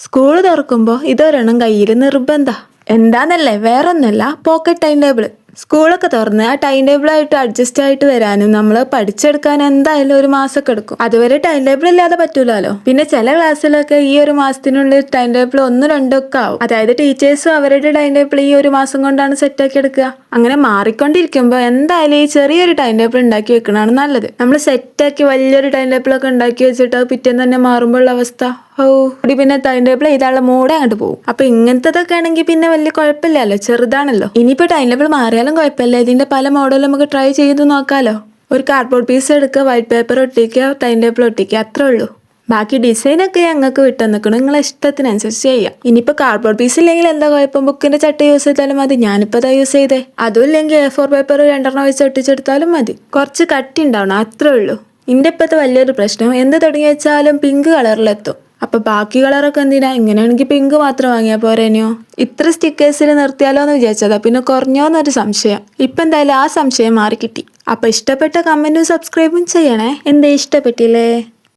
School തുറക്കുമ്പോൾ ഇതൊരെണ്ണം കയ്യിൽ നിർബന്ധ. എന്താന്നല്ലേ, വേറൊന്നല്ല, പോക്കറ്റ് ടൈം ടേബിൾ. സ്കൂളൊക്കെ തുറന്ന് ആ ടൈം ടേബിളായിട്ട് അഡ്ജസ്റ്റ് ആയിട്ട് വരാനും നമ്മൾ പഠിച്ചെടുക്കാൻ എന്തായാലും ഒരു മാസമൊക്കെ എടുക്കും. അതുവരെ ടൈം ടേബിൾ ഇല്ലാതെ പറ്റൂലല്ലോ. പിന്നെ ചില ക്ലാസ്സിലൊക്കെ ഈ ഒരു മാസത്തിനുള്ളിൽ ടൈം ടേബിൾ 1-2 ആവും. അതായത് ടീച്ചേഴ്സും അവരുടെ ടൈം ടേബിൾ ഈ ഒരു മാസം കൊണ്ടാണ് സെറ്റാക്കി എടുക്കുക. അങ്ങനെ മാറിക്കൊണ്ടിരിക്കുമ്പോൾ എന്തായാലും ഈ ചെറിയൊരു ടൈം ടേബിൾ ഉണ്ടാക്കി വെക്കണതാണ് നല്ലത്. നമ്മൾ സെറ്റാക്കി വലിയൊരു ടൈം ടേബിളൊക്കെ ഉണ്ടാക്കി വെച്ചിട്ട് അത് പിറ്റേന്ന് തന്നെ മാറുമ്പോഴുള്ള അവസ്ഥ പിന്നെ ടൈം ടേബിൾ ചെയ്താലുള്ള മൂടെ അങ്ങോട്ട് പോകും. അപ്പൊ ഇങ്ങനത്തതൊക്കെ ആണെങ്കിൽ പിന്നെ വലിയ കുഴപ്പമില്ലല്ലോ, ചെറുതാണല്ലോ. ഇനിയിപ്പോ ടൈം ടേബിൾ മാറിയാലും കുഴപ്പമില്ല, ഇതിന്റെ പല മോഡലും നമുക്ക് ട്രൈ ചെയ്ത് നോക്കാലോ. ഒരു കാർഡ്ബോർഡ് പീസ് എടുക്കുക, വൈറ്റ് പേപ്പർ ഒട്ടിക്കുക, ടൈം ടേബിൾ ഒട്ടിക്കുക, അത്രേ ഉള്ളൂ. ബാക്കി ഡിസൈനൊക്കെ ഞങ്ങൾക്ക് വിട്ടു നിൽക്കണം, നിങ്ങളെ ഇഷ്ടത്തിനനുസരിച്ച് ചെയ്യാം. ഇനിയിപ്പോൾ കാർഡ്ബോർഡ് പീസ് ഇല്ലെങ്കിൽ എന്താ കുഴപ്പം, ബുക്കിന്റെ ചട്ട യൂസ് ചെയ്താലും മതി. ഞാനിപ്പോൾ അതാ യൂസ് ചെയ്തേ. അതും ഇല്ലെങ്കിൽ A4 പേപ്പർ 2 വെച്ച് ഒട്ടിച്ചെടുത്താലും മതി. കുറച്ച് കട്ടി ഉണ്ടാവണം, അത്രേ ഉള്ളൂ. ഇന്റെ ഇപ്പോഴത്തെ വലിയൊരു പ്രശ്നം, എന്ത് തുടങ്ങി വെച്ചാലും പിങ്ക് കളറിലെത്തും. അപ്പൊ ബാക്കി കളറൊക്കെ എന്തിനാ, ഇങ്ങനെയാണെങ്കിൽ പിങ്ക് മാത്രം വാങ്ങിയാൽ പോരേനോ. ഇത്ര സ്റ്റിക്കേഴ്സിൽ നിർത്തിയാലോ എന്ന് വിചാരിച്ചതാ, പിന്നെ കുറഞ്ഞോന്നൊരു സംശയം. ഇപ്പൊ എന്തായാലും ആ സംശയം മാറി കിട്ടി. അപ്പൊ ഇഷ്ടപ്പെട്ട കമന്റും സബ്സ്ക്രൈബും ചെയ്യണേ. എന്തേ ഇഷ്ടപ്പെട്ടില്ലേ?